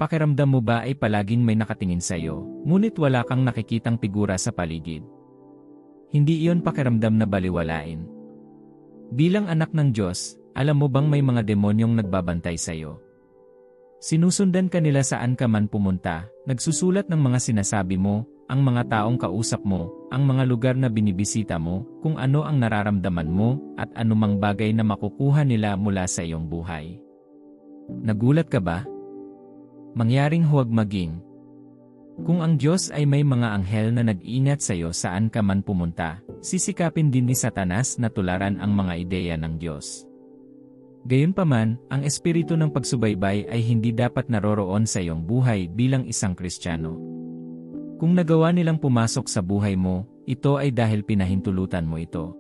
Pakiramdam mo ba ay palaging may nakatingin sa iyo, ngunit wala kang nakikitang figura sa paligid? Hindi iyon pakiramdam na baliwalain. Bilang anak ng Diyos, alam mo bang may mga demonyong nagbabantay sa iyo? Sinusundan ka nila saan ka man pumunta, nagsusulat ng mga sinasabi mo, ang mga taong kausap mo, ang mga lugar na binibisita mo, kung ano ang nararamdaman mo, at anumang bagay na makukuha nila mula sa iyong buhay. Nagulat ka ba? Mangyaring huwag maging. Kung ang Diyos ay may mga anghel na nag-ingat sa iyo saan ka man pumunta, sisikapin din ni Satanas na tularan ang mga ideya ng Diyos. Gayunpaman, ang espiritu ng pagsubaybay ay hindi dapat naroroon sa iyong buhay bilang isang Kristiyano. Kung nagawa nilang pumasok sa buhay mo, ito ay dahil pinahintulutan mo ito.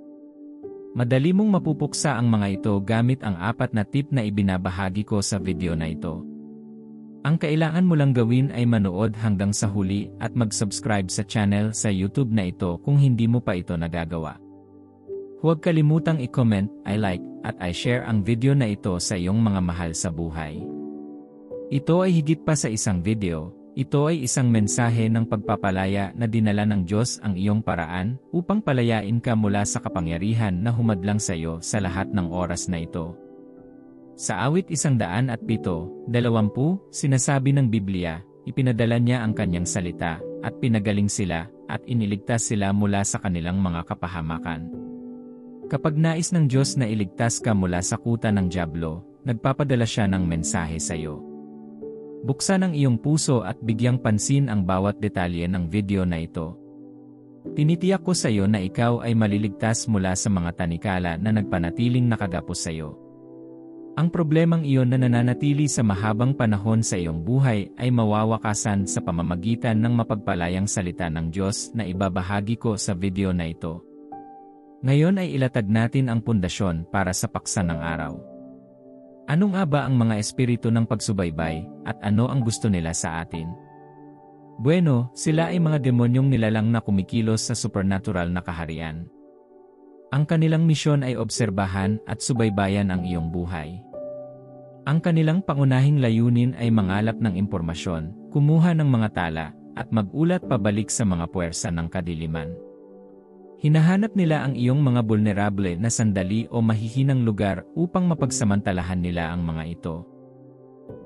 Madali mong mapupuksa ang mga ito gamit ang 4 na tip na ibinabahagi ko sa video na ito. Ang kailangan mo lang gawin ay manood hanggang sa huli at mag-subscribe sa channel sa YouTube na ito kung hindi mo pa ito nagagawa. Huwag kalimutang i-comment, i-like, at i-share ang video na ito sa iyong mga mahal sa buhay. Ito ay higit pa sa isang video, ito ay isang mensahe ng pagpapalaya na dinala ng Diyos ang iyong paraan upang palayain ka mula sa kapangyarihan na humadlang sa iyo sa lahat ng oras na ito. Sa awit 107:20, sinasabi ng Biblia, ipinadala niya ang kanyang salita, at pinagaling sila, at iniligtas sila mula sa kanilang mga kapahamakan. Kapag nais ng Diyos na iligtas ka mula sa kuta ng dyablo, nagpapadala siya ng mensahe sa iyo. Buksan ang iyong puso at bigyang pansin ang bawat detalye ng video na ito. Tinitiyak ko sa iyo na ikaw ay maliligtas mula sa mga tanikala na nagpanatiling nakagapos sa iyo. Ang problemang iyon na nananatili sa mahabang panahon sa iyong buhay ay mawawakasan sa pamamagitan ng mapagpalayang salita ng Diyos na ibabahagi ko sa video na ito. Ngayon ay ilatag natin ang pundasyon para sa paksa ng araw. Ano nga ba ang mga espiritu ng pagsubaybay, at ano ang gusto nila sa atin? Bueno, sila ay mga demonyong nilalang na kumikilos sa supernatural na kaharian. Ang kanilang misyon ay obserbahan at subaybayan ang iyong buhay. Ang kanilang pangunahing layunin ay mangalap ng impormasyon, kumuha ng mga tala, at mag-ulat pabalik sa mga puwersa ng kadiliman. Hinahanap nila ang iyong mga vulnerable na sandali o mahihinang lugar upang mapagsamantalahan nila ang mga ito.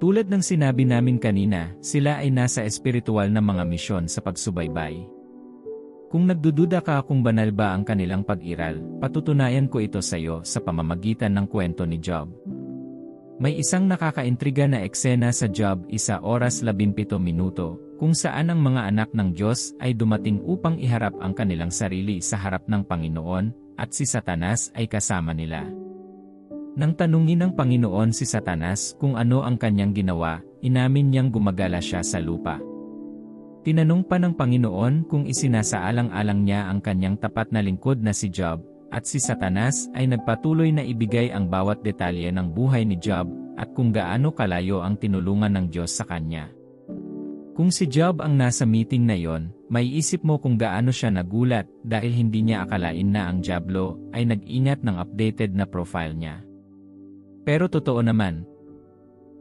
Tulad ng sinabi namin kanina, sila ay nasa espiritual na mga misyon sa pagsubaybay. Kung nagdududa ka kung banal ba ang kanilang pag-iral, patutunayan ko ito sa iyo sa pamamagitan ng kwento ni Job. May isang nakakaintriga na eksena sa Job 1:17, kung saan ang mga anak ng Diyos ay dumating upang iharap ang kanilang sarili sa harap ng Panginoon, at si Satanas ay kasama nila. Nang tanungin ng Panginoon si Satanas kung ano ang kanyang ginawa, inamin niyang gumagala siya sa lupa. Tinanong pa ng Panginoon kung isinasaalang-alang niya ang kanyang tapat na lingkod na si Job, at si Satanas ay nagpatuloy na ibigay ang bawat detalye ng buhay ni Job, at kung gaano kalayo ang tinulungan ng Diyos sa kanya. Kung si Job ang nasa meeting na yon, may isip mo kung gaano siya nagulat dahil hindi niya akalain na ang dyablo ay nag-ingat ng updated na profile niya. Pero totoo naman,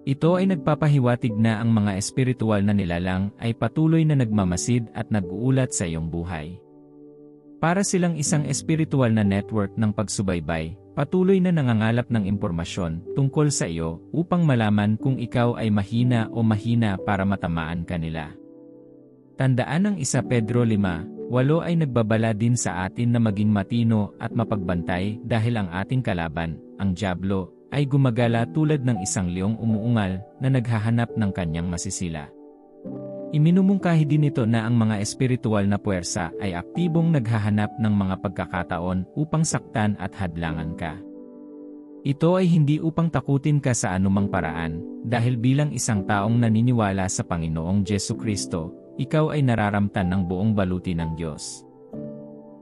ito ay nagpapahiwatig na ang mga espiritual na nilalang ay patuloy na nagmamasid at nag-uulat sa iyong buhay. Para silang isang espiritual na network ng pagsubaybay, patuloy na nangangalap ng impormasyon tungkol sa iyo upang malaman kung ikaw ay mahina o mahina para matamaan kanila. Tandaan ang 1 Pedro 5:8 ay nagbabala din sa atin na maging matino at mapagbantay dahil ang ating kalaban, ang dyablo, ay gumagala tulad ng isang leong umuungal na naghahanap ng kanyang masisila. Iminumungkahi din ito na ang mga espiritual na puwersa ay aktibong naghahanap ng mga pagkakataon upang saktan at hadlangan ka. Ito ay hindi upang takutin ka sa anumang paraan, dahil bilang isang taong naniniwala sa Panginoong Jesucristo, ikaw ay nararamtan ng buong baluti ng Diyos.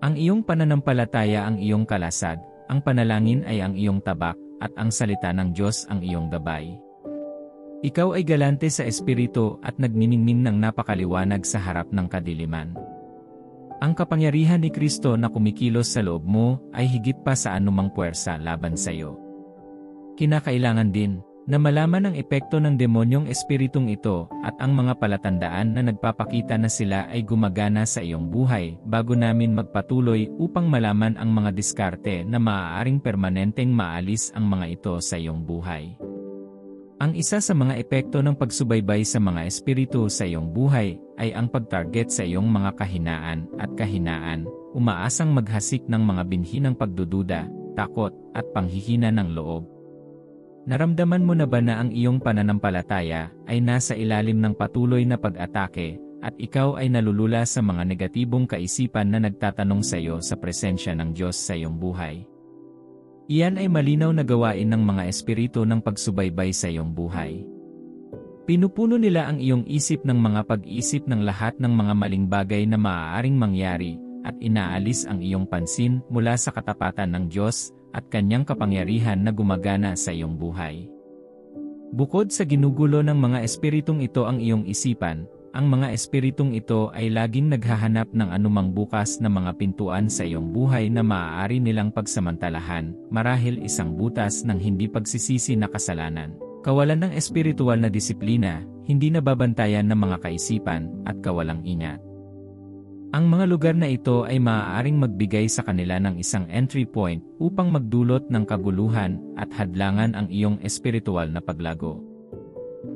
Ang iyong pananampalataya ang iyong kalasag, ang panalangin ay ang iyong tabak, at ang salita ng Diyos ang iyong gabay. Ikaw ay galante sa espiritu at nagniningning ng napakaliwanag sa harap ng kadiliman. Ang kapangyarihan ni Kristo na kumikilos sa loob mo ay higit pa sa anumang puwersa laban sa iyo. Kinakailangan din, Na malaman ang epekto ng demonyong espiritong ito at ang mga palatandaan na nagpapakita na sila ay gumagana sa iyong buhay bago namin magpatuloy upang malaman ang mga diskarte na maaaring permanenteng maalis ang mga ito sa iyong buhay. Ang isa sa mga epekto ng pagsubaybay sa mga espiritu sa iyong buhay ay ang pagtarget sa iyong mga kahinaan at kahinaan, umaasang maghasik ng mga binhi ng pagdududa, takot, at panghihina ng loob. Naramdaman mo na ba na ang iyong pananampalataya ay nasa ilalim ng patuloy na pag-atake at ikaw ay nalulula sa mga negatibong kaisipan na nagtatanong sa iyo sa presensya ng Diyos sa iyong buhay? Iyan ay malinaw na gawain ng mga espiritu ng pagsubaybay sa iyong buhay. Pinupuno nila ang iyong isip ng mga pag-iisip ng lahat ng mga maling bagay na maaaring mangyari at inaalis ang iyong pansin mula sa katapatan ng Diyos at kanyang kapangyarihan na gumagana sa iyong buhay. Bukod sa ginugulo ng mga espiritong ito ang iyong isipan, ang mga espiritong ito ay laging naghahanap ng anumang bukas na mga pintuan sa iyong buhay na maaari nilang pagsamantalahan, marahil isang butas ng hindi pagsisisi na kasalanan, kawalan ng espiritual na disiplina, hindi nababantayan ng mga kaisipan, at kawalang ingat. Ang mga lugar na ito ay maaaring magbigay sa kanila ng isang entry point upang magdulot ng kaguluhan at hadlangan ang iyong espiritual na paglago.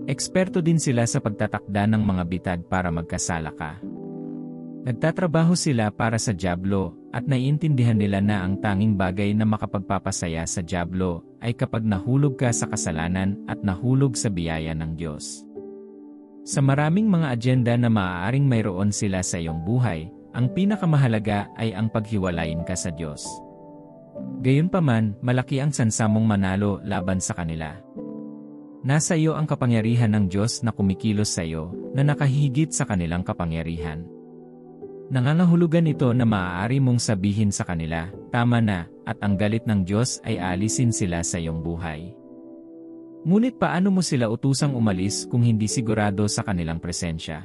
Eksperto din sila sa pagtatakda ng mga bitag para magkasala ka. Nagtatrabaho sila para sa dyablo at naiintindihan nila na ang tanging bagay na makapagpapasaya sa dyablo ay kapag nahulog ka sa kasalanan at nahulog sa biyaya ng Diyos. Sa maraming mga agenda na maaaring mayroon sila sa iyong buhay, ang pinakamahalaga ay ang paghiwalayin ka sa Diyos. Gayunpaman, malaki ang sansamong manalo laban sa kanila. Nasa iyo ang kapangyarihan ng Diyos na kumikilos sa iyo, na nakahigit sa kanilang kapangyarihan. Nangangahulugan ito na maaari mong sabihin sa kanila, tama na, at ang galit ng Diyos ay alisin sila sa iyong buhay. Ngunit paano mo sila utusang umalis kung hindi sigurado sa kanilang presensya?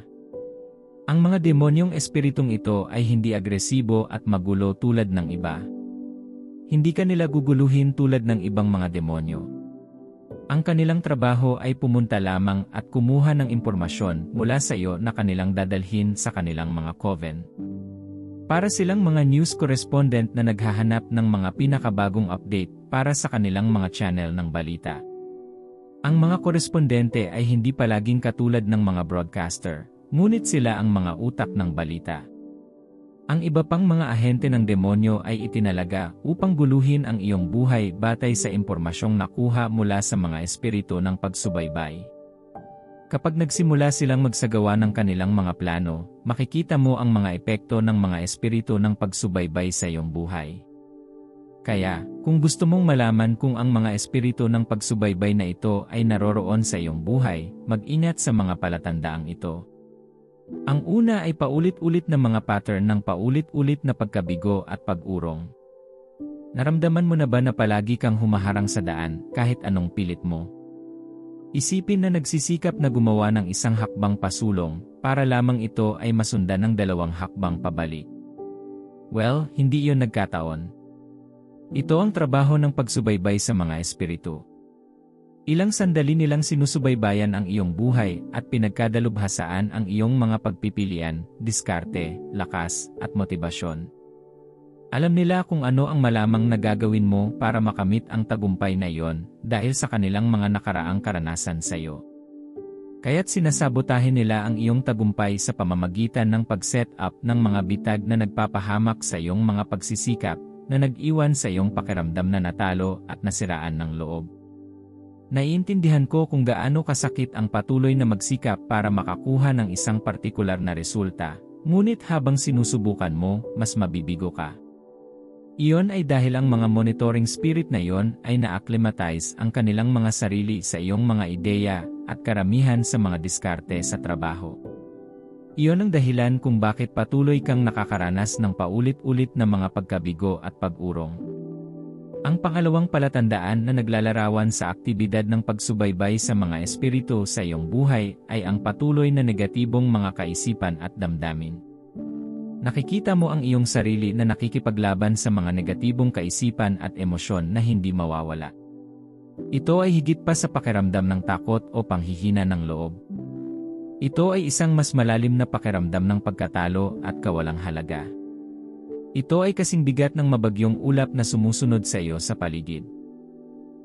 Ang mga demonyong espiritong ito ay hindi agresibo at magulo tulad ng iba. Hindi ka nila guguluhin tulad ng ibang mga demonyo. Ang kanilang trabaho ay pumunta lamang at kumuha ng impormasyon mula sa iyo na kanilang dadalhin sa kanilang mga coven. Para silang mga news correspondent na naghahanap ng mga pinakabagong update para sa kanilang mga channel ng balita. Ang mga korespondente ay hindi palaging katulad ng mga broadcaster, ngunit sila ang mga utak ng balita. Ang iba pang mga ahente ng demonyo ay itinalaga upang guluhin ang iyong buhay batay sa impormasyong nakuha mula sa mga espiritu ng pagsubaybay. Kapag nagsimula silang magsagawa ng kanilang mga plano, makikita mo ang mga epekto ng mga espiritu ng pagsubaybay sa iyong buhay. Kaya, kung gusto mong malaman kung ang mga espiritu ng pagsubaybay na ito ay naroroon sa iyong buhay, mag-ingat sa mga palatandaang ito. Ang una ay paulit-ulit na mga pattern ng paulit-ulit na pagkabigo at pag-urong. Naramdaman mo na ba na palagi kang humaharang sa daan kahit anong pilit mo? Isipin na nagsisikap na gumawa ng isang hakbang pasulong para lamang ito ay masundan ng 2 hakbang pabalik. Well, hindi iyon nagkataon. Ito ang trabaho ng pagsubaybay sa mga espiritu. Ilang sandali nilang sinusubaybayan ang iyong buhay at pinagkadalubhasaan ang iyong mga pagpipilian, diskarte, lakas, at motibasyon. Alam nila kung ano ang malamang na gagawin mo para makamit ang tagumpay na iyon dahil sa kanilang mga nakaraang karanasan sa iyo. Kaya't sinasabotahin nila ang iyong tagumpay sa pamamagitan ng pag-set up ng mga bitag na nagpapahamak sa iyong mga pagsisikap na nag-iwan sa iyong pakiramdam na natalo at nasiraan ng loob. Naiintindihan ko kung gaano kasakit ang patuloy na magsikap para makakuha ng isang partikular na resulta, ngunit habang sinusubukan mo, mas mabibigo ka. Iyon ay dahil ang mga monitoring spirit na iyon ay na-acclimatize ang kanilang mga sarili sa iyong mga ideya at karamihan sa mga diskarte sa trabaho. Iyon ang dahilan kung bakit patuloy kang nakakaranas ng paulit-ulit na mga pagkabigo at pag-urong. Ang pangalawang palatandaan na naglalarawan sa aktibidad ng pagsubaybay sa mga espiritu sa iyong buhay ay ang patuloy na negatibong mga kaisipan at damdamin. Nakikita mo ang iyong sarili na nakikipaglaban sa mga negatibong kaisipan at emosyon na hindi mawawala. Ito ay higit pa sa pakiramdam ng takot o panghihina ng loob. Ito ay isang mas malalim na pakiramdam ng pagkatalo at kawalang halaga. Ito ay kasing bigat ng mabagyong ulap na sumusunod sa iyo sa paligid.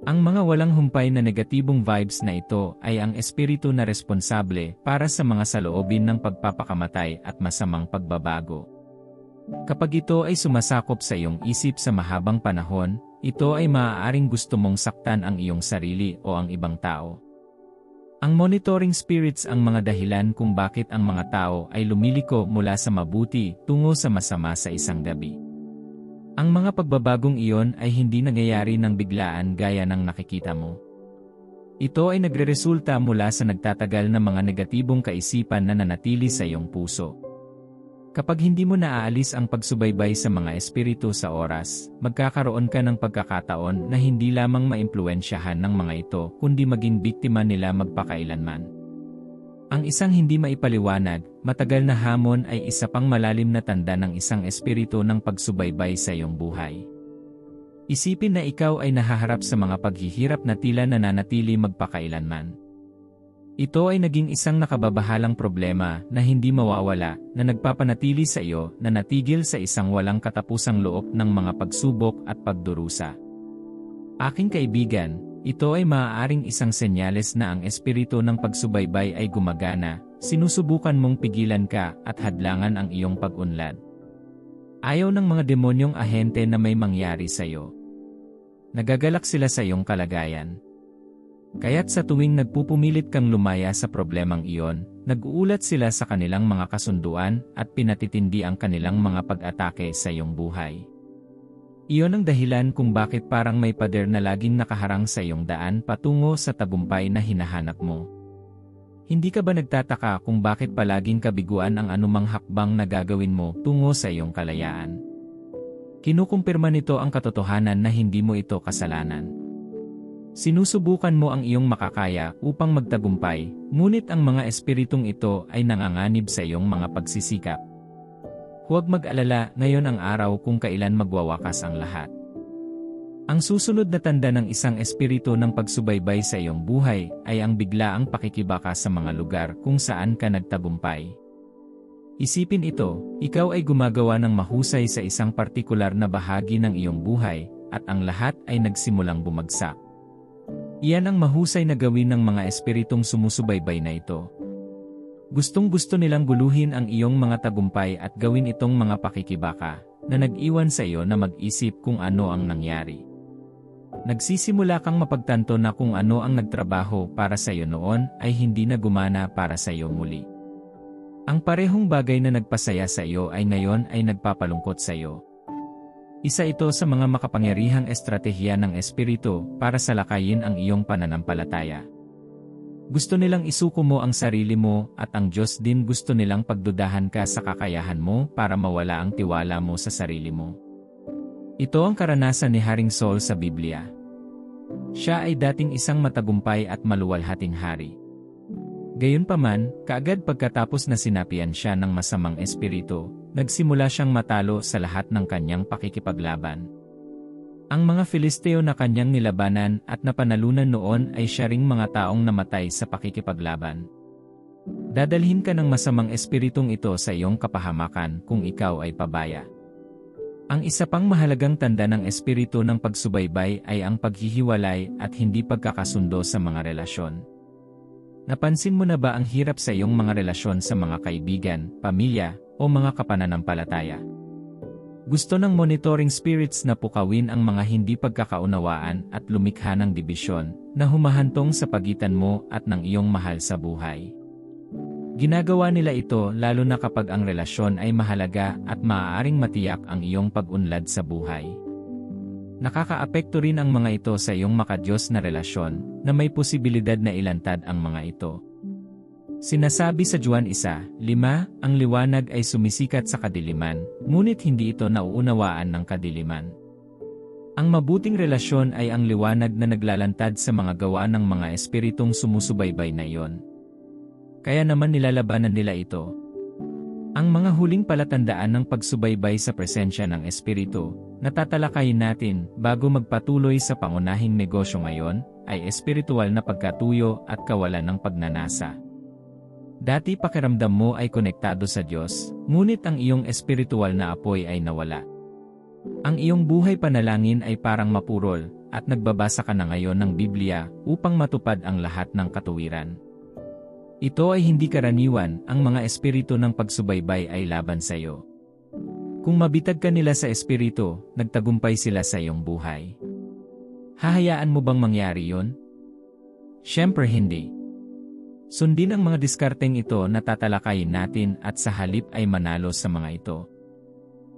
Ang mga walang humpay na negatibong vibes na ito ay ang espiritu na responsable para sa mga saloobin ng pagpapakamatay at masamang pagbabago. Kapag ito ay sumasakop sa iyong isip sa mahabang panahon, ito ay maaaring gusto mong saktan ang iyong sarili o ang ibang tao. Ang monitoring spirits ang mga dahilan kung bakit ang mga tao ay lumiliko mula sa mabuti tungo sa masama sa isang gabi. Ang mga pagbabagong iyon ay hindi nangyayari ng biglaan gaya ng nakikita mo. Ito ay nagreresulta mula sa nagtatagal na mga negatibong kaisipan na nanatili sa iyong puso. Kapag hindi mo naaalis ang pagsubaybay sa mga espiritu sa oras, magkakaroon ka ng pagkakataon na hindi lamang maimpluwensyahan ng mga ito kundi maging biktima nila magpakailanman. Ang isang hindi maipaliwanag, matagal na hamon ay isa pang malalim na tanda ng isang espiritu ng pagsubaybay sa iyong buhay. Isipin na ikaw ay nahaharap sa mga paghihirap na tila nananatili magpakailanman. Ito ay naging isang nakababahalang problema na hindi mawawala na nagpapanatili sa iyo na natigil sa isang walang katapusang loob ng mga pagsubok at pagdurusa. Aking kaibigan, ito ay maaaring isang senyales na ang espiritu ng pagsubaybay ay gumagana, sinusubukan mong pigilan ka at hadlangan ang iyong pag-unlad. Ayaw ng mga demonyong ahente na may mangyari sa iyo. Nagagalak sila sa iyong kalagayan. Kaya't sa tuwing nagpupumilit kang lumaya sa problemang iyon, nag-uulat sila sa kanilang mga kasunduan at pinatitindi ang kanilang mga pag-atake sa iyong buhay. Iyon ang dahilan kung bakit parang may pader na laging nakaharang sa iyong daan patungo sa tagumpay na hinahanap mo. Hindi ka ba nagtataka kung bakit palaging kabiguan ang anumang hakbang na gagawin mo tungo sa iyong kalayaan? Kinukumpirma nito ang katotohanan na hindi mo ito kasalanan. Sinusubukan mo ang iyong makakaya upang magtagumpay, ngunit ang mga espiritong ito ay nanganganib sa iyong mga pagsisikap. Huwag mag-alala, ngayon ang araw kung kailan magwawakas ang lahat. Ang susunod na tanda ng isang espiritu ng pagsubaybay sa iyong buhay ay ang biglaang pakikibaka sa mga lugar kung saan ka nagtagumpay. Isipin ito, ikaw ay gumagawa ng mahusay sa isang partikular na bahagi ng iyong buhay, at ang lahat ay nagsimulang bumagsak. Iyan ang mahusay na gawin ng mga espiritong sumusubaybay na ito. Gustong-gusto nilang guluhin ang iyong mga tagumpay at gawin itong mga pakikibaka, na nag-iwan sa iyo na mag-isip kung ano ang nangyari. Nagsisimula kang mapagtanto na kung ano ang nagtrabaho para sa iyo noon ay hindi na gumana para sa iyo muli. Ang parehong bagay na nagpasaya sa iyo ay ngayon ay nagpapalungkot sa iyo. Isa ito sa mga makapangyarihang estratehiya ng espiritu para salakayin ang iyong pananampalataya. Gusto nilang isuko mo ang sarili mo at ang Diyos din gusto nilang pagdudahan ka sa kakayahan mo para mawala ang tiwala mo sa sarili mo. Ito ang karanasan ni Haring Saul sa Biblia. Siya ay dating isang matagumpay at maluwalhating hari. Gayunpaman, kaagad pagkatapos na sinapian siya ng masamang espiritu, nagsimula siyang matalo sa lahat ng kanyang pakikipaglaban. Ang mga Filisteo na kanyang nilabanan at napanalunan noon ay siya ring mga taong namatay sa pakikipaglaban. Dadalhin ka ng masamang espiritong ito sa iyong kapahamakan kung ikaw ay pabaya. Ang isa pang mahalagang tanda ng espiritu ng pagsubaybay ay ang paghihiwalay at hindi pagkakasundo sa mga relasyon. Napansin mo na ba ang hirap sa iyong mga relasyon sa mga kaibigan, pamilya, o mga kapananampalataya? Gusto ng monitoring spirits na pukawin ang mga hindi pagkakaunawaan at lumikha ng dibisyon na humahantong sa pagitan mo at ng iyong mahal sa buhay. Ginagawa nila ito lalo na kapag ang relasyon ay mahalaga at maaaring matiyak ang iyong pag-unlad sa buhay. Nakakaapekto rin ang mga ito sa iyong makadiyos na relasyon na may posibilidad na ilantad ang mga ito. Sinasabi sa Juan 1:5, ang liwanag ay sumisikat sa kadiliman, ngunit hindi ito nauunawaan ng kadiliman. Ang mabuting relasyon ay ang liwanag na naglalantad sa mga gawa ng mga espiritong sumusubaybay na iyon. Kaya naman nilalabanan nila ito. Ang mga huling palatandaan ng pagsubaybay sa presensya ng espiritu, na tatalakayin natin bago magpatuloy sa pangunahing negosyo ngayon, ay espiritual na pagkatuyo at kawalan ng pagnanasa. Dati pakiramdam mo ay konektado sa Diyos, ngunit ang iyong espiritual na apoy ay nawala. Ang iyong buhay panalangin ay parang mapurol, at nagbabasa ka na ngayon ng Biblia upang matupad ang lahat ng katuwiran. Ito ay hindi karaniwan, ang mga espiritu ng pagsubaybay ay laban sa iyo. Kung mabitag ka nila sa espiritu, nagtagumpay sila sa iyong buhay. Hahayaan mo bang mangyari yon? Siyempre hindi. Sundin ang mga diskarteng ito na tatalakayin natin at sa halip ay manalo sa mga ito.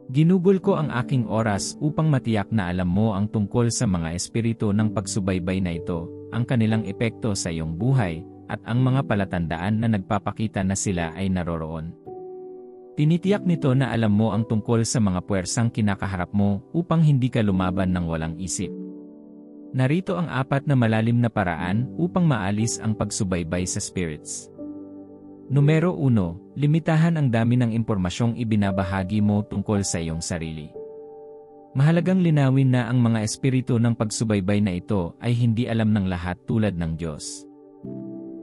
Ginugol ko ang aking oras upang matiyak na alam mo ang tungkol sa mga espiritu ng pagsubaybay na ito, ang kanilang epekto sa iyong buhay, at ang mga palatandaan na nagpapakita na sila ay naroroon. Tinitiyak nito na alam mo ang tungkol sa mga puwersang kinakaharap mo upang hindi ka lumaban ng walang isip. Narito ang 4 na malalim na paraan upang maalis ang pagsubaybay sa spirits. Numero 1, limitahan ang dami ng impormasyong ibinabahagi mo tungkol sa iyong sarili. Mahalagang linawin na ang mga espiritu ng pagsubaybay na ito ay hindi alam ng lahat tulad ng Diyos.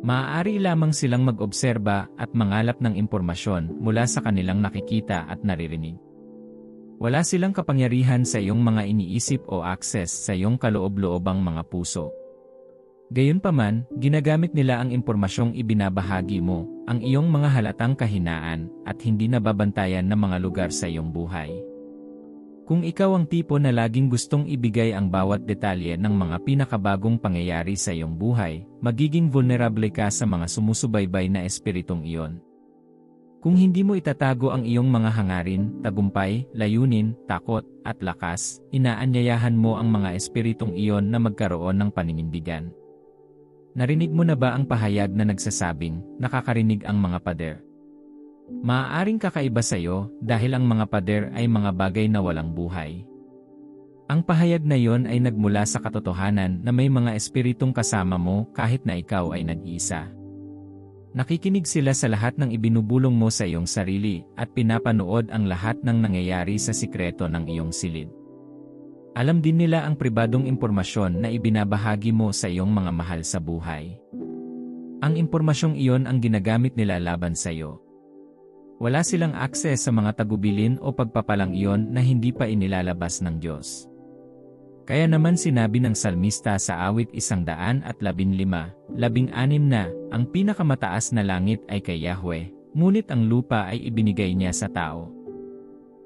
Maaari lamang silang mag-obserba at mangalap ng impormasyon mula sa kanilang nakikita at naririnig. Wala silang kapangyarihan sa iyong mga iniisip o access sa iyong kaloob-loobang mga puso. Gayunpaman, ginagamit nila ang impormasyong ibinabahagi mo, ang iyong mga halatang kahinaan, at hindi nababantayan na mga lugar sa iyong buhay. Kung ikaw ang tipo na laging gustong ibigay ang bawat detalye ng mga pinakabagong pangyayari sa iyong buhay, magiging vulnerable ka sa mga sumusubaybay na espiritong iyon. Kung hindi mo itatago ang iyong mga hangarin, tagumpay, layunin, takot, at lakas, inaanyayahan mo ang mga espiritong iyon na magkaroon ng paninindigan. Narinig mo na ba ang pahayag na nagsasabing, nakakarinig ang mga pader? Maaaring kakaiba sa iyo dahil ang mga pader ay mga bagay na walang buhay. Ang pahayag na iyon ay nagmula sa katotohanan na may mga espiritong kasama mo kahit na ikaw ay nag-iisa. Nakikinig sila sa lahat ng ibinubulong mo sa iyong sarili at pinapanood ang lahat ng nangyayari sa sikreto ng iyong silid. Alam din nila ang pribadong impormasyon na ibinabahagi mo sa iyong mga mahal sa buhay. Ang impormasyong iyon ang ginagamit nila laban sa iyo. Wala silang akses sa mga tagubilin o pagpapalang iyon na hindi pa inilalabas ng Diyos. Kaya naman sinabi ng salmista sa awit 115, 16 na, ang pinakamataas na langit ay kay Yahweh, ngunit ang lupa ay ibinigay niya sa tao.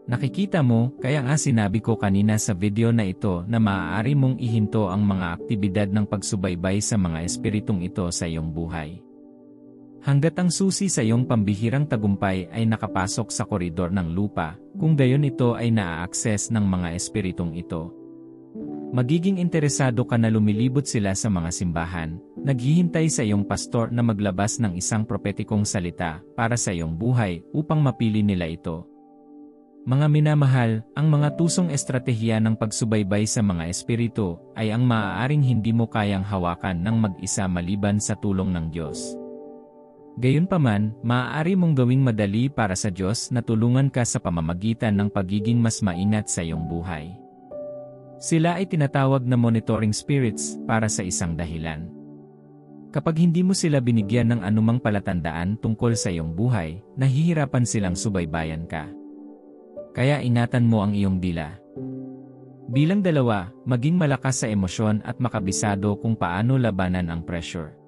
Nakikita mo, kaya nga sinabi ko kanina sa video na ito na maaari mong ihinto ang mga aktibidad ng pagsubaybay sa mga espiritong ito sa iyong buhay. Hanggat ang susi sa iyong pambihirang tagumpay ay nakapasok sa koridor ng lupa, kung gayon ito ay naa-access ng mga espiritong ito. Magiging interesado ka na lumilibot sila sa mga simbahan, naghihintay sa iyong pastor na maglabas ng isang propetikong salita para sa iyong buhay upang mapili nila ito. Mga minamahal, ang mga tusong estratehiya ng pagsubaybay sa mga espiritu ay ang maaaring hindi mo kayang hawakan ng mag-isa maliban sa tulong ng Diyos. Gayunpaman, maaari mong gawing madali para sa Diyos na tulungan ka sa pamamagitan ng pagiging mas maingat sa iyong buhay. Sila ay tinatawag na monitoring spirits para sa isang dahilan. Kapag hindi mo sila binigyan ng anumang palatandaan tungkol sa iyong buhay, nahihirapan silang subaybayan ka. Kaya ingatan mo ang iyong dila. Bilang 2, maging malakas sa emosyon at makabisado kung paano labanan ang pressure.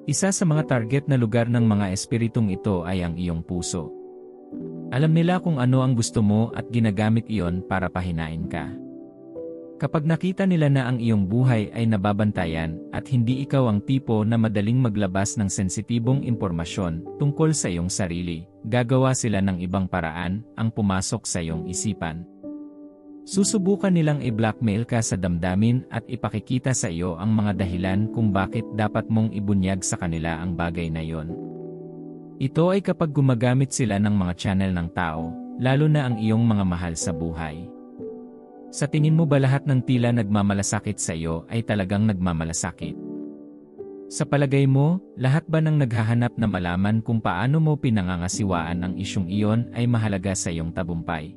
Isa sa mga target na lugar ng mga espiritong ito ay ang iyong puso. Alam nila kung ano ang gusto mo at ginagamit iyon para pahinain ka. Kapag nakita nila na ang iyong buhay ay nababantayan at hindi ikaw ang tipo na madaling maglabas ng sensitibong impormasyon tungkol sa iyong sarili, gagawa sila ng ibang paraan ang pumasok sa iyong isipan. Susubukan nilang i-blackmail ka sa damdamin at ipakikita sa iyo ang mga dahilan kung bakit dapat mong ibunyag sa kanila ang bagay na iyon. Ito ay kapag gumagamit sila ng mga channel ng tao, lalo na ang iyong mga mahal sa buhay. Sa tingin mo ba lahat ng tila nagmamalasakit sa iyo ay talagang nagmamalasakit? Sa palagay mo, lahat ba ng naghahanap na malaman kung paano mo pinangangasiwaan ang isyong iyon ay mahalaga sa iyong tagumpay?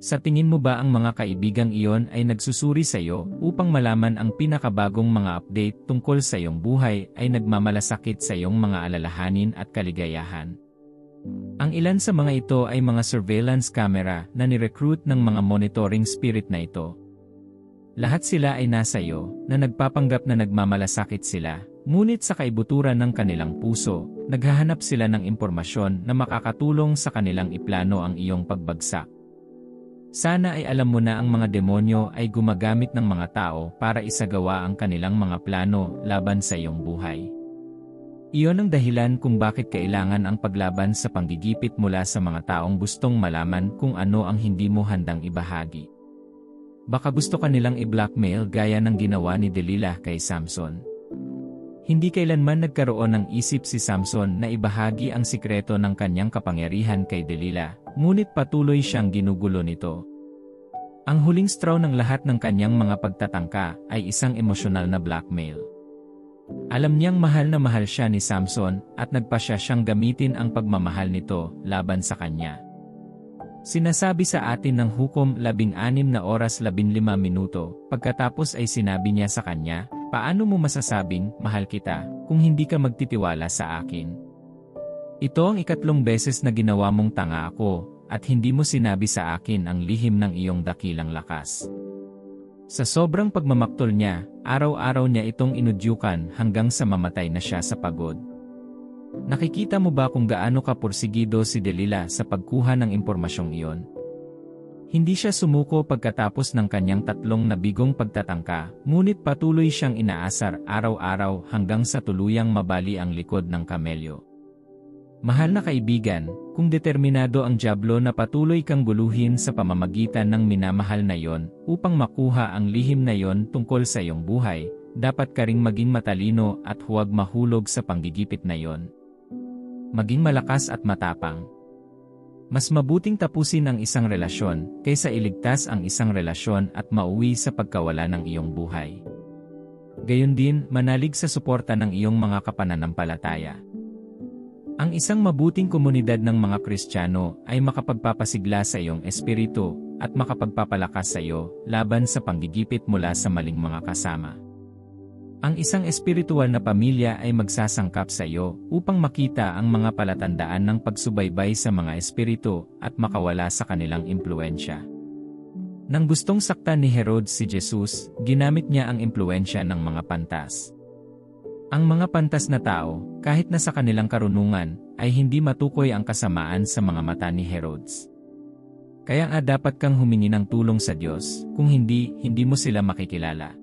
Sa tingin mo ba ang mga kaibigang iyon ay nagsusuri sa iyo upang malaman ang pinakabagong mga update tungkol sa iyong buhay ay nagmamalasakit sa iyong mga alalahanin at kaligayahan? Ang ilan sa mga ito ay mga surveillance camera na ni-recruit ng mga monitoring spirit na ito. Lahat sila ay nasa iyo na nagpapanggap na nagmamalasakit sila, ngunit sa kaibuturan ng kanilang puso, naghahanap sila ng impormasyon na makakatulong sa kanilang iplano ang iyong pagbagsak. Sana ay alam mo na ang mga demonyo ay gumagamit ng mga tao para isagawa ang kanilang mga plano laban sa iyong buhay. Iyon ang dahilan kung bakit kailangan ang paglaban sa panggigipit mula sa mga taong gustong malaman kung ano ang hindi mo handang ibahagi. Baka gusto ka nilang i-blackmail gaya ng ginawa ni Delilah kay Samson. Hindi kailanman nagkaroon ng isip si Samson na ibahagi ang sikreto ng kanyang kapangyarihan kay Delilah, ngunit patuloy siyang ginugulo nito. Ang huling straw ng lahat ng kanyang mga pagtatangka ay isang emosyonal na blackmail. Alam niyang mahal na mahal siya ni Samson at nagpasya siyang gamitin ang pagmamahal nito laban sa kanya. Sinasabi sa atin ng Hukom 16 na oras 15 minuto, pagkatapos ay sinabi niya sa kanya, "Paano mo masasabing, mahal kita, kung hindi ka magtitiwala sa akin? Ito ang ikatlong beses na ginawa mong tanga ako, at hindi mo sinabi sa akin ang lihim ng iyong dakilang lakas." Sa sobrang pagmamaktol niya, araw-araw niya itong inudyukan hanggang sa mamatay na siya sa pagod. Nakikita mo ba kung gaano kapursigido si Delilah sa pagkuha ng impormasyong iyon? Hindi siya sumuko pagkatapos ng kanyang tatlong nabigong pagtatangka, ngunit patuloy siyang inaasar araw-araw hanggang sa tuluyang mabali ang likod ng kamelyo. Mahal na kaibigan, kung determinado ang dyablo na patuloy kang guluhin sa pamamagitan ng minamahal na yon upang makuha ang lihim na yon tungkol sa iyong buhay, dapat ka ring maging matalino at huwag mahulog sa panggigipit na yon. Maging malakas at matapang. Mas mabuting tapusin ang isang relasyon kaysa iligtas ang isang relasyon at mauwi sa pagkawala ng iyong buhay. Gayon din, manalig sa suporta ng iyong mga kapananampalataya. Ang isang mabuting komunidad ng mga Kristiyano ay makapagpapasigla sa iyong espiritu at makapagpapalakas sa iyo laban sa panggigipit mula sa maling mga kasama. Ang isang espiritual na pamilya ay magsasangkap sa iyo upang makita ang mga palatandaan ng pagsubaybay sa mga espiritu at makawala sa kanilang impluensya. Nang gustong saktan ni Herodes si Jesus, ginamit niya ang impluensya ng mga pantas. Ang mga pantas na tao, kahit na sa kanilang karunungan, ay hindi matukoy ang kasamaan sa mga mata ni Herodes. Kaya nga dapat kang humingi ng tulong sa Diyos, kung hindi mo sila makikilala.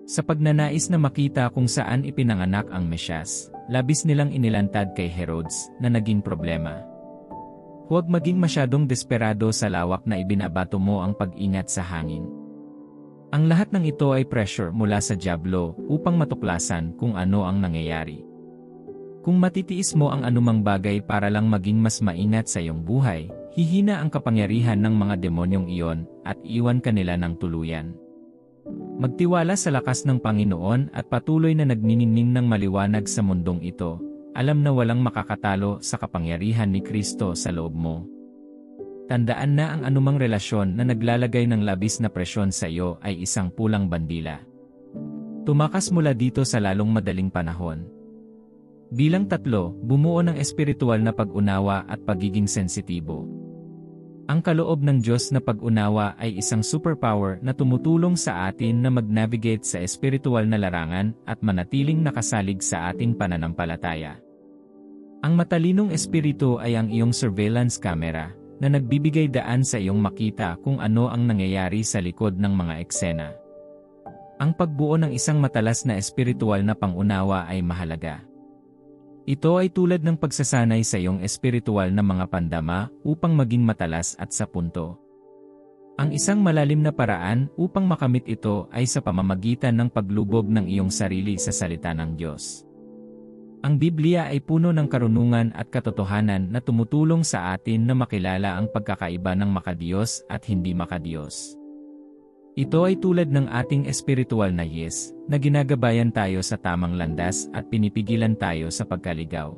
Sa pagnanais na makita kung saan ipinanganak ang Mesyas, labis nilang inilantad kay Herodes na naging problema. Huwag maging masyadong desperado sa lawak na ibinabato mo ang pag-ingat sa hangin. Ang lahat ng ito ay pressure mula sa dyablo upang matuklasan kung ano ang nangyayari. Kung matitiis mo ang anumang bagay para lang maging mas maingat sa iyong buhay, hihina ang kapangyarihan ng mga demonyong iyon at iwan ka nila ng tuluyan. Magtiwala sa lakas ng Panginoon at patuloy na nagniningning ng maliwanag sa mundong ito. Alam na walang makakatalo sa kapangyarihan ni Kristo sa loob mo. Tandaan na ang anumang relasyon na naglalagay ng labis na presyon sa iyo ay isang pulang bandila. Tumakas mula dito sa lalong madaling panahon. Bilang 3, bumuo ng espiritual na pag-unawa at pagiging sensitibo. Ang kaloob ng Diyos na pag-unawa ay isang superpower na tumutulong sa atin na mag-navigate sa espiritual na larangan at manatiling nakasalig sa ating pananampalataya. Ang matalinong espiritu ay ang iyong surveillance camera na nagbibigay daan sa iyong makita kung ano ang nangyayari sa likod ng mga eksena. Ang pagbuo ng isang matalas na espiritual na pangunawa ay mahalaga. Ito ay tulad ng pagsasanay sa iyong espiritual na mga pandama upang maging matalas at sa punto. Ang isang malalim na paraan upang makamit ito ay sa pamamagitan ng paglubog ng iyong sarili sa salita ng Diyos. Ang Biblia ay puno ng karunungan at katotohanan na tumutulong sa atin na makilala ang pagkakaiba ng makadiyos at hindi makadiyos. Ito ay tulad ng ating espiritual na yes, na ginagabayan tayo sa tamang landas at pinipigilan tayo sa pagkaligaw.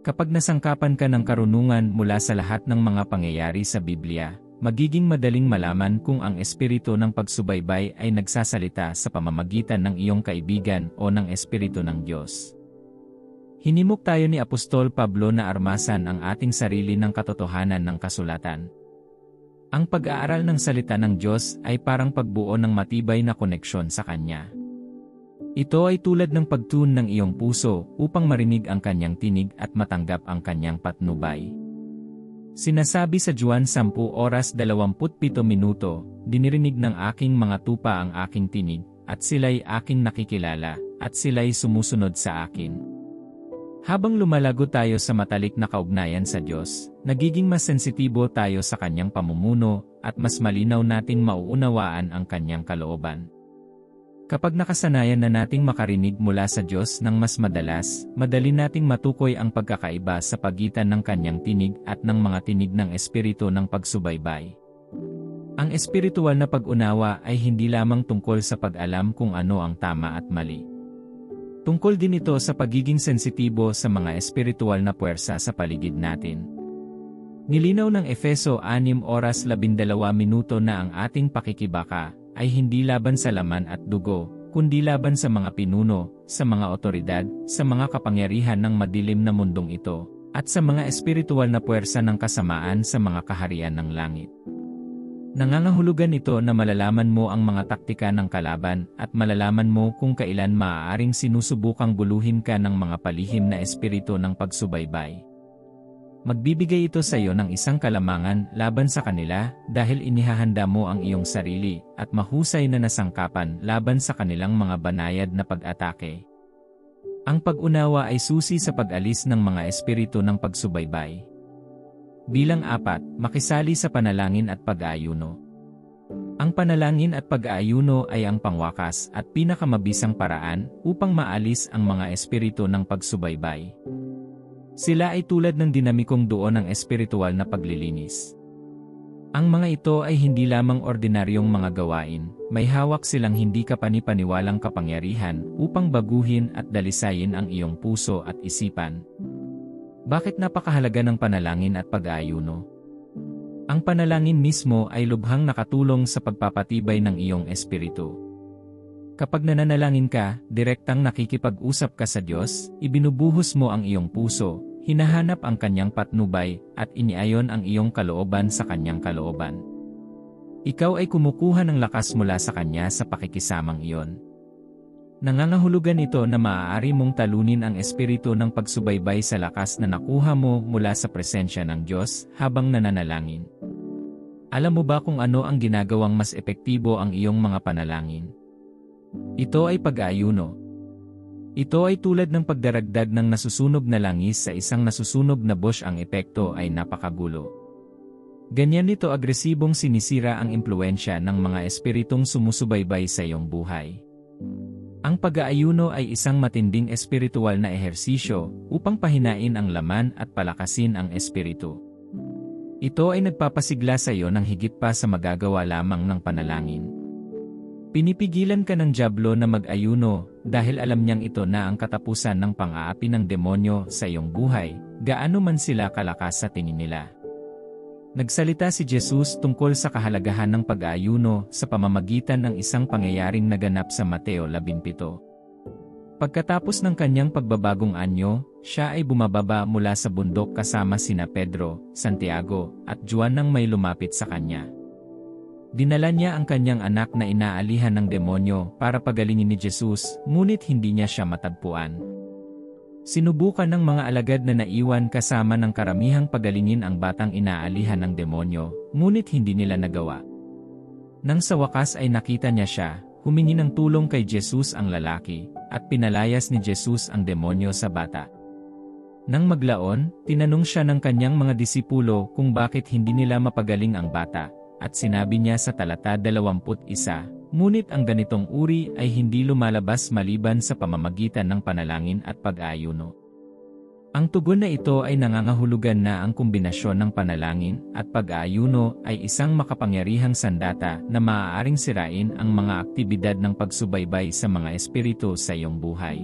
Kapag nasangkapan ka ng karunungan mula sa lahat ng mga pangyayari sa Biblia, magiging madaling malaman kung ang espiritu ng pagsubaybay ay nagsasalita sa pamamagitan ng iyong kaibigan o ng espiritu ng Diyos. Hinimok tayo ni Apostol Pablo na armasan ang ating sarili ng katotohanan ng kasulatan. Ang pag-aaral ng salita ng Diyos ay parang pagbuo ng matibay na koneksyon sa Kanya. Ito ay tulad ng pagtune ng iyong puso upang marinig ang Kanyang tinig at matanggap ang Kanyang patnubay. Sinasabi sa Juan 10:27, dinirinig ng aking mga tupa ang aking tinig, at sila'y aking nakikilala, at sila'y sumusunod sa akin. Habang lumalago tayo sa matalik na kaugnayan sa Diyos, nagiging mas sensitibo tayo sa Kanyang pamumuno, at mas malinaw nating mauunawaan ang Kanyang kalooban. Kapag nakasanayan na nating makarinig mula sa Diyos ng mas madalas, madali nating matukoy ang pagkakaiba sa pagitan ng Kanyang tinig at ng mga tinig ng espiritu ng pagsubaybay. Ang espiritual na pag-unawa ay hindi lamang tungkol sa pag-alam kung ano ang tama at mali. Tungkol din ito sa pagiging sensitibo sa mga espiritual na puwersa sa paligid natin. Nilinaw ng Efeso 6:12 na ang ating pakikibaka ay hindi laban sa laman at dugo, kundi laban sa mga pinuno, sa mga otoridad, sa mga kapangyarihan ng madilim na mundong ito, at sa mga espiritual na puwersa ng kasamaan sa mga kaharian ng langit. Nangangahulugan ito na malalaman mo ang mga taktika ng kalaban at malalaman mo kung kailan maaaring sinusubukang guluhin ka ng mga palihim na espiritu ng pagsubaybay. Magbibigay ito sa iyo ng isang kalamangan laban sa kanila dahil inihahanda mo ang iyong sarili at mahusay na nasangkapan laban sa kanilang mga banayad na pag-atake. Ang pag-unawa ay susi sa pag-alis ng mga espiritu ng pagsubaybay. Bilang 4, makisali sa panalangin at pag-aayuno. Ang panalangin at pag-aayuno ay ang pangwakas at pinakamabisang paraan upang maalis ang mga espiritu ng pagsubaybay. Sila ay tulad ng dinamikong duo ng espiritual na paglilinis. Ang mga ito ay hindi lamang ordinaryong mga gawain, may hawak silang hindi kapani-paniwalang kapangyarihan upang baguhin at dalisayin ang iyong puso at isipan. Bakit napakahalaga ng panalangin at pag-aayuno? Ang panalangin mismo ay lubhang nakatulong sa pagpapatibay ng iyong espiritu. Kapag nananalangin ka, direktang nakikipag-usap ka sa Diyos, ibinubuhos mo ang iyong puso, hinahanap ang Kanyang patnubay, at iniayon ang iyong kalooban sa Kanyang kalooban. Ikaw ay kumukuha ng lakas mula sa Kanya sa pakikisamang iyon. Nangangahulugan ito na maaari mong talunin ang espiritu ng pagsubaybay sa lakas na nakuha mo mula sa presensya ng Diyos habang nananalangin. Alam mo ba kung ano ang ginagawang mas epektibo ang iyong mga panalangin? Ito ay pag-aayuno. Ito ay tulad ng pagdaragdag ng nasusunog na langis sa isang nasusunog na bush. Ang epekto ay napakagulo. Ganyan nito agresibong sinisira ang impluensya ng mga espiritong sumusubaybay sa iyong buhay. Ang pag-aayuno ay isang matinding espiritual na ehersisyo upang pahinain ang laman at palakasin ang espiritu. Ito ay nagpapasigla sa iyo ng higit pa sa magagawa lamang ng panalangin. Pinipigilan ka ng dyablo na mag-ayuno dahil alam niyang ito na ang katapusan ng pang-aapi ng demonyo sa iyong buhay, gaano man sila kalakas sa tingin nila. Nagsalita si Jesus tungkol sa kahalagahan ng pag-aayuno sa pamamagitan ng isang pangyayaring naganap sa Mateo 17. Pagkatapos ng kanyang pagbabagong anyo, siya ay bumababa mula sa bundok kasama sina Pedro, Santiago, at Juan nang may lumapit sa kanya. Dinala niya ang kanyang anak na inaalihan ng demonyo para pagalingin ni Jesus, ngunit hindi niya siya matagpuan. Sinubukan ng mga alagad na naiwan kasama ng karamihang pagalingin ang batang inaalihan ng demonyo, ngunit hindi nila nagawa. Nang sa wakas ay nakita niya siya, humingi ng tulong kay Jesus ang lalaki, at pinalayas ni Jesus ang demonyo sa bata. Nang maglaon, tinanong siya ng kanyang mga disipulo kung bakit hindi nila mapagaling ang bata, at sinabi niya sa talata 21, ngunit ang ganitong uri ay hindi lumalabas maliban sa pamamagitan ng panalangin at pag-aayuno. Ang tugon na ito ay nangangahulugan na ang kombinasyon ng panalangin at pag-aayuno ay isang makapangyarihang sandata na maaaring sirain ang mga aktibidad ng pagsubaybay sa mga espiritu sa iyong buhay.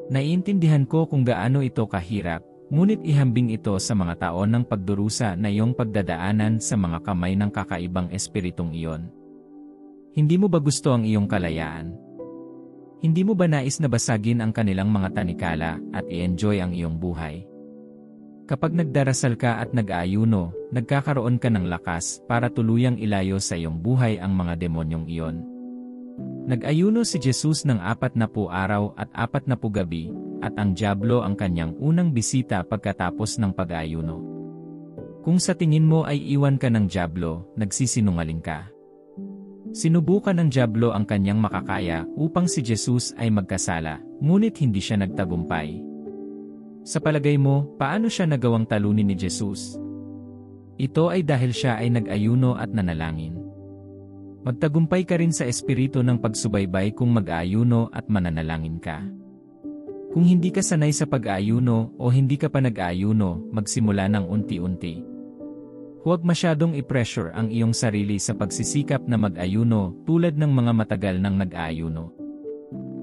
Naiintindihan ko kung gaano ito kahirap, ngunit ihambing ito sa mga taon ng pagdurusa na iyong pagdadaanan sa mga kamay ng kakaibang espiritong iyon. Hindi mo ba gusto ang iyong kalayaan? Hindi mo ba nais na basagin ang kanilang mga tanikala at i-enjoy ang iyong buhay? Kapag nagdarasal ka at nag-aayuno, nagkakaroon ka ng lakas para tuluyang ilayo sa iyong buhay ang mga demonyong iyon. Nag-ayuno si Jesus ng 40 araw at 40 gabi, at ang dyablo ang kanyang unang bisita pagkatapos ng pag-aayuno. Kung sa tingin mo ay iwan ka ng dyablo, nagsisinungaling ka. Sinubukan ng dyablo ang kanyang makakaya upang si Jesus ay magkasala, ngunit hindi siya nagtagumpay. Sa palagay mo, paano siya nagawang talunin ni Jesus? Ito ay dahil siya ay nag-ayuno at nanalangin. Magtagumpay ka rin sa espiritu ng pagsubaybay kung mag-aayuno at mananalangin ka. Kung hindi ka sanay sa pag-aayuno o hindi ka pa nag-aayuno, magsimula ng unti-unti. Huwag masyadong i-pressure ang iyong sarili sa pagsisikap na mag-ayuno tulad ng mga matagal nang nag-aayuno.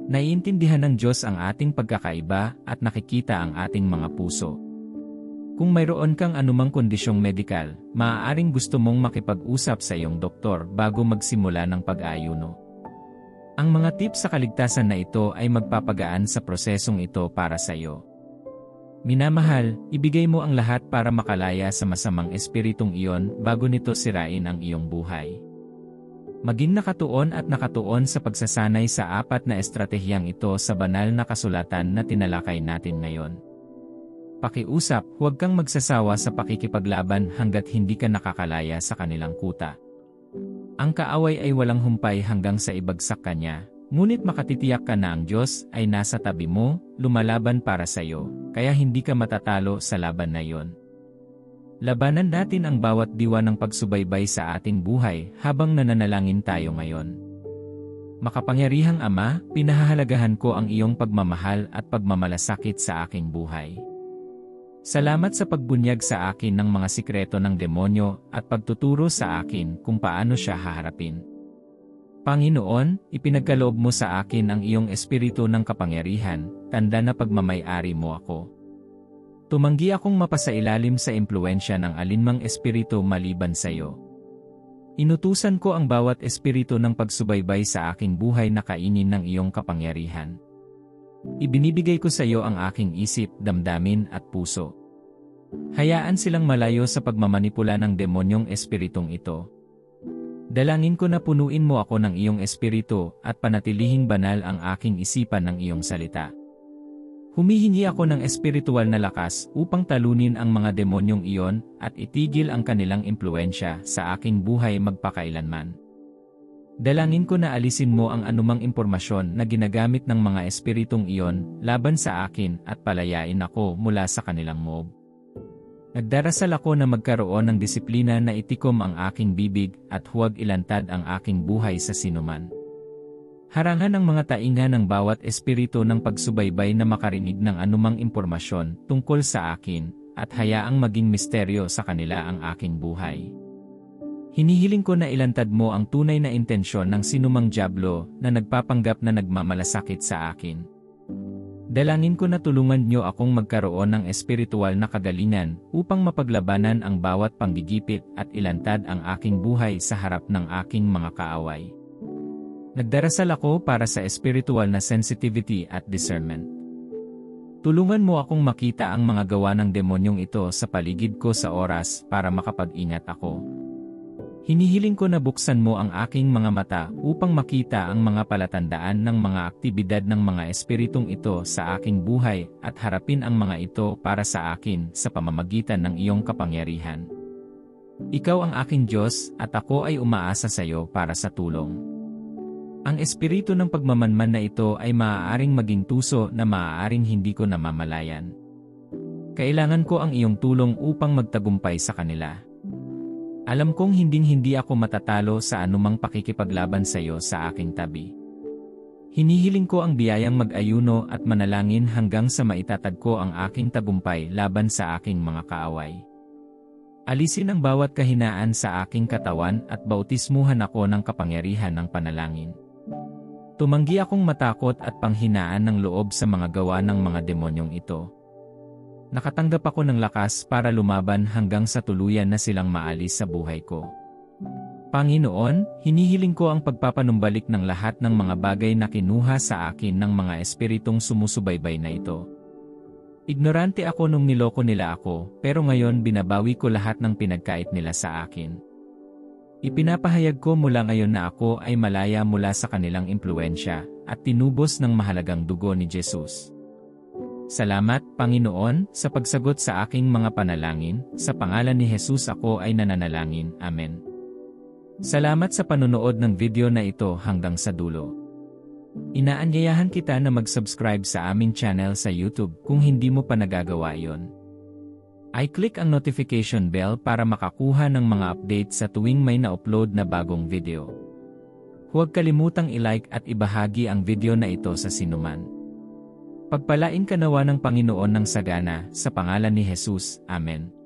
Naiintindihan ng Diyos ang ating pagkakaiba at nakikita ang ating mga puso. Kung mayroon kang anumang kondisyong medikal, maaaring gusto mong makipag-usap sa iyong doktor bago magsimula ng pag-aayuno. Ang mga tips sa kaligtasan na ito ay magpapagaan sa prosesong ito para sa iyo. Minamahal, ibigay mo ang lahat para makalaya sa masamang espiritong iyon bago nito sirain ang iyong buhay. Maging nakatuon at nakatuon sa pagsasanay sa 4 na estratehiyang ito sa banal na kasulatan na tinalakay natin ngayon. Pakiusap, huwag kang magsasawa sa pakikipaglaban hanggat hindi ka nakakalaya sa kanilang kuta. Ang kaaway ay walang humpay hanggang sa ibagsak ka niya, ngunit makatitiyak ka na ang Diyos ay nasa tabi mo, lumalaban para sa iyo, kaya hindi ka matatalo sa laban na iyon. Labanan natin ang bawat diwa ng pagsubaybay sa ating buhay habang nananalangin tayo ngayon. Makapangyarihang Ama, pinahahalagahan ko ang iyong pagmamahal at pagmamalasakit sa aking buhay. Salamat sa pagbunyag sa akin ng mga sikreto ng demonyo at pagtuturo sa akin kung paano siya haharapin. Panginoon, ipinagkaloob mo sa akin ang iyong espiritu ng kapangyarihan, tanda na pagmamay-ari mo ako. Tumanggi akong mapasailalim sa impluensya ng alinmang espiritu maliban sa iyo. Inutusan ko ang bawat espiritu ng pagsubaybay sa aking buhay na kainin ng iyong kapangyarihan. Ibinibigay ko sa iyo ang aking isip, damdamin at puso. Hayaan silang malayo sa pagmamanipula ng demonyong espiritong ito. Dalangin ko na punuin mo ako ng iyong espiritu at panatilihing banal ang aking isipan ng iyong salita. Humihingi ako ng espiritual na lakas upang talunin ang mga demonyong iyon at itigil ang kanilang impluensya sa aking buhay magpakailanman. Dalangin ko na alisin mo ang anumang impormasyon na ginagamit ng mga espiritong iyon laban sa akin at palayain ako mula sa kanilang moob. Nagdarasal ako na magkaroon ng disiplina na itikom ang aking bibig at huwag ilantad ang aking buhay sa sinuman. Harangan ang mga tainga ng bawat espiritu ng pagsubaybay na makarinig ng anumang impormasyon tungkol sa akin at hayaang maging misteryo sa kanila ang aking buhay. Hinihiling ko na ilantad mo ang tunay na intensyon ng sinumang dyablo na nagpapanggap na nagmamalasakit sa akin. Dalangin ko na tulungan niyo akong magkaroon ng espiritual na kagalingan upang mapaglabanan ang bawat panggigipit at ilantad ang aking buhay sa harap ng aking mga kaaway. Nagdarasal ako para sa espiritual na sensitivity at discernment. Tulungan mo akong makita ang mga gawa ng demonyong ito sa paligid ko sa oras para makapag-ingat ako. Hinihiling ko na buksan mo ang aking mga mata upang makita ang mga palatandaan ng mga aktibidad ng mga espiritong ito sa aking buhay at harapin ang mga ito para sa akin sa pamamagitan ng iyong kapangyarihan. Ikaw ang aking Diyos at ako ay umaasa sa iyo para sa tulong. Ang espiritu ng pagmamanman na ito ay maaaring maging tuso na maaaring hindi ko namamalayan. Kailangan ko ang iyong tulong upang magtagumpay sa kanila. Alam kong hinding-hindi ako matatalo sa anumang pakikipaglaban sa iyo sa aking tabi. Hinihiling ko ang biyayang mag-ayuno at manalangin hanggang sa maitatag ko ang aking tagumpay laban sa aking mga kaaway. Alisin ang bawat kahinaan sa aking katawan at bautismuhan ako ng kapangyarihan ng panalangin. Tumanggi akong matakot at panghinaan ng loob sa mga gawa ng mga demonyong ito. Nakatanggap ako ng lakas para lumaban hanggang sa tuluyan na silang maalis sa buhay ko. Panginoon, hinihiling ko ang pagpapanumbalik ng lahat ng mga bagay na kinuha sa akin ng mga espiritong sumusubaybay na ito. Ignorante ako nung niloko nila ako, pero ngayon binabawi ko lahat ng pinagkait nila sa akin. Ipinapahayag ko mula ngayon na ako ay malaya mula sa kanilang impluensya at tinubos ng mahalagang dugo ni Jesus. Salamat, Panginoon, sa pagsagot sa aking mga panalangin. Sa pangalan ni Jesus ako ay nananalangin. Amen. Salamat sa panonood ng video na ito hanggang sa dulo. Inaanyayahan kita na mag-subscribe sa aming channel sa YouTube kung hindi mo pa nagagawa iyon. I-click ang notification bell para makakuha ng mga update sa tuwing may na-upload na bagong video. Huwag kalimutang i-like at ibahagi ang video na ito sa sinuman. Pagpalain ka nawa ng Panginoon ng sagana, sa pangalan ni Jesus. Amen.